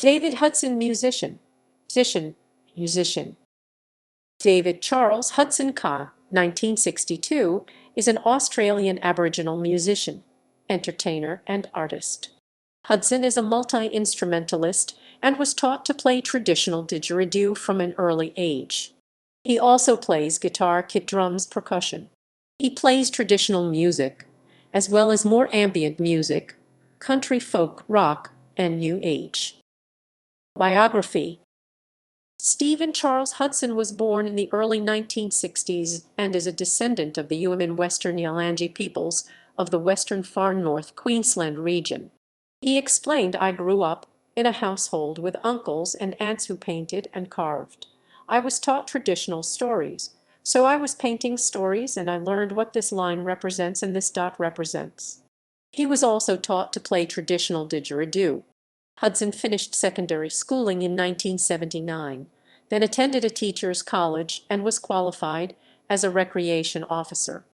David Hudson, musician. David Charles Hudson Ka, 1962, is an Australian Aboriginal musician, entertainer, and artist. Hudson is a multi-instrumentalist and was taught to play traditional didgeridoo from an early age. He also plays guitar, kit drums, percussion. He plays traditional music, as well as more ambient music, country, folk, rock, and new age. Biography. Stephen Charles Hudson was born in the early 1960s and is a descendant of the Yuin Western Yalanji peoples of the Western Far North Queensland region. He explained, "I grew up in a household with uncles and aunts who painted and carved. I was taught traditional stories, so I was painting stories and I learned what this line represents and this dot represents." He was also taught to play traditional didgeridoo. Hudson finished secondary schooling in 1979, then attended a teacher's college and was qualified as a recreation officer.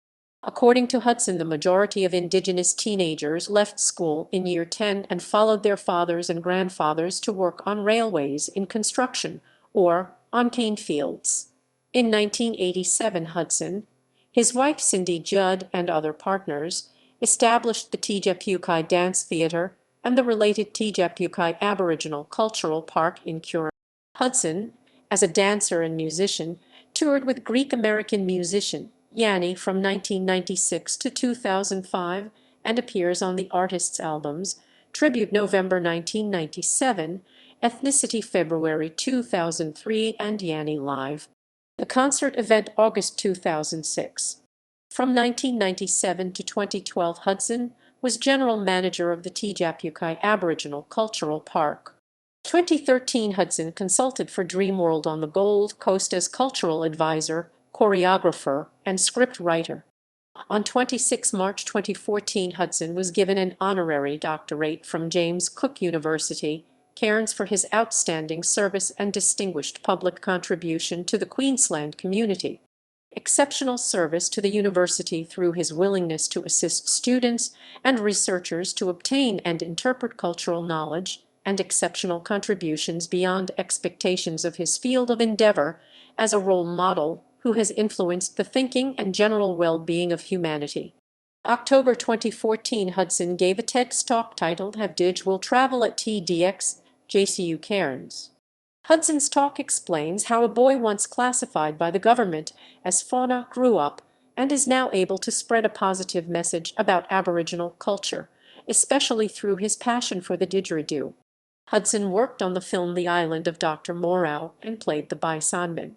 According to Hudson, the majority of Indigenous teenagers left school in year 10 and followed their fathers and grandfathers to work on railways, in construction, or on cane fields. In 1987, Hudson, his wife Cindy Judd, and other partners established the Tijapukai Dance Theatre and the related Tijapukai Aboriginal Cultural Park in Curra. Hudson, as a dancer and musician, toured with Greek-American musician Yanni from 1996 to 2005 and appears on the artist's albums Tribute November 1997, Ethnicity February 2003, and Yanni Live. The concert event August 2006. From 1997 to 2012, Hudson was general manager of the Tijapukai Aboriginal Cultural Park. 2013, Hudson consulted for Dreamworld on the Gold Coast as cultural advisor, choreographer, and script writer. On 26 March 2014, Hudson was given an honorary doctorate from James Cook University, Cairns, for his outstanding service and distinguished public contribution to the Queensland community. Exceptional service to the university through his willingness to assist students and researchers to obtain and interpret cultural knowledge, and exceptional contributions beyond expectations of his field of endeavor as a role model who has influenced the thinking and general well-being of humanity. October 2014, Hudson gave a TEDx talk titled "Have Dig Will Travel at TDX, JCU Cairns." Hudson's talk explains how a boy once classified by the government as fauna grew up and is now able to spread a positive message about Aboriginal culture, especially through his passion for the didgeridoo. Hudson worked on the film The Island of Dr. Moreau and played the Baisanman.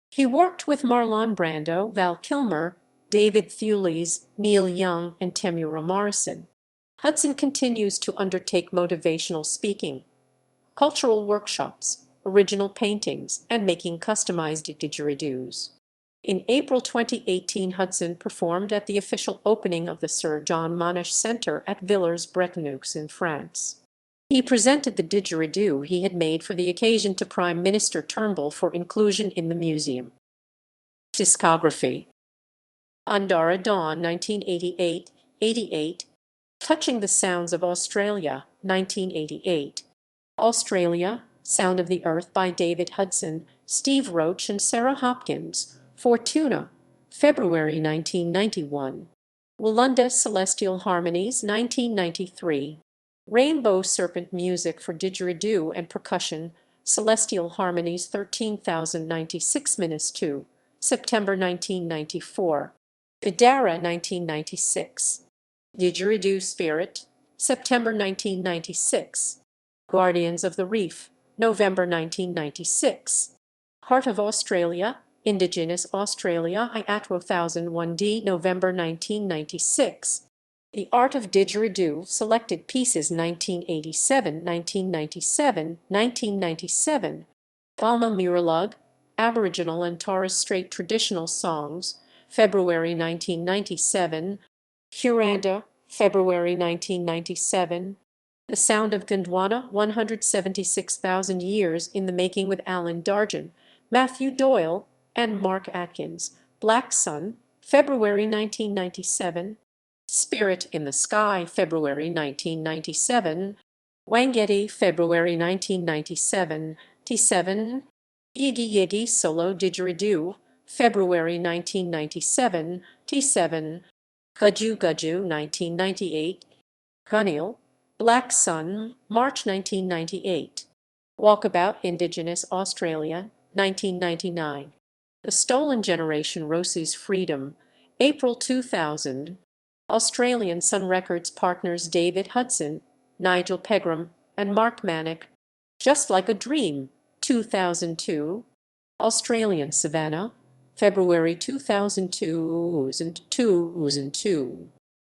He worked with Marlon Brando, Val Kilmer, David Thewlis, Neil Young, and Temura Morrison. Hudson continues to undertake motivational speaking, cultural workshops, original paintings, and making customized didgeridoos. In April 2018, Hudson performed at the official opening of the Sir John Monash Centre at Villers-Bretonneux in France. He presented the didgeridoo he had made for the occasion to Prime Minister Turnbull for inclusion in the museum. Discography. Andara Dawn, 1988, Touching the Sounds of Australia, 1988. Australia, Sound of the Earth by David Hudson, Steve Roach, and Sarah Hopkins, Fortuna, February 1991. Wollonda Celestial Harmonies, 1993. Rainbow Serpent Music for Didgeridoo and Percussion, Celestial Harmonies 13096-2, September 1994. Vidara, 1996. Didgeridoo Spirit, September 1996. Guardians of the Reef, November 1996. Heart of Australia, Indigenous Australia, IATWO 1001D, November 1996. The Art of Didgeridoo, Selected Pieces 1987, 1997, 1997. Balma Muralug, Aboriginal and Torres Strait Traditional Songs, February 1997. Huranda, February 1997. The Sound of Gondwana, 176,000 Years in the Making with Alan Darjan, Matthew Doyle, and Mark Atkins, Black Sun, February 1997. Spirit in the Sky, February 1997. Wangeti, February 1997, T7. Yigi Yigi Solo Didgeridoo, February 1997, T7. Gaju Gaju, 1998. Gunil, Black Sun, March 1998. Walkabout, Indigenous Australia, 1999. The Stolen Generation Rosie's Freedom, April 2000. Australian Sun Records partners David Hudson, Nigel Pegram, and Mark Manick. Just Like a Dream, 2002. Australian Savannah, February 2002.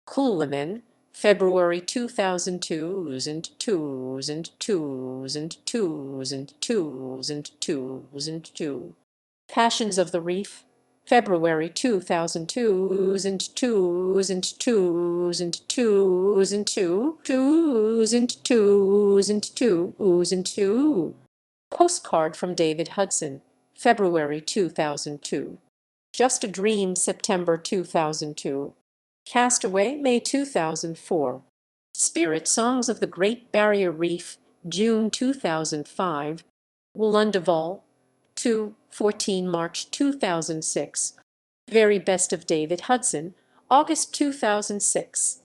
Coolamin, February 2002. Passions of the Reef, February 2002. Postcard from David Hudson, February 2002. Just a Dream, September 2002. Castaway, May 2004. Spirit Songs of the Great Barrier Reef, June 2005. Wollondival, 14 March 2006. Very Best of David Hudson, August 2006.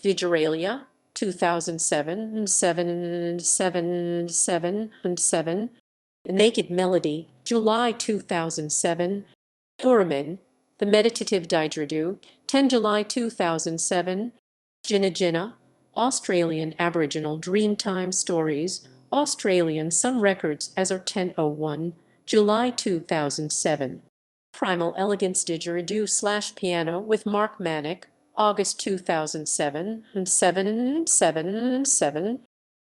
Vigeralia, 2007, 7. Naked Melody, July 2007. Duramin, The Meditative Didgeridoo, 10 July 2007. Jinna Jinna, Australian Aboriginal Dreamtime Stories, Australian Sun Records as of 10:01, July 2007. Primal Elegance Didgeridoo/Piano with Mark Manick, August 2007, 7.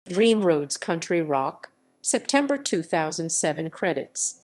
Dream Roads Country Rock, September 2007 credits.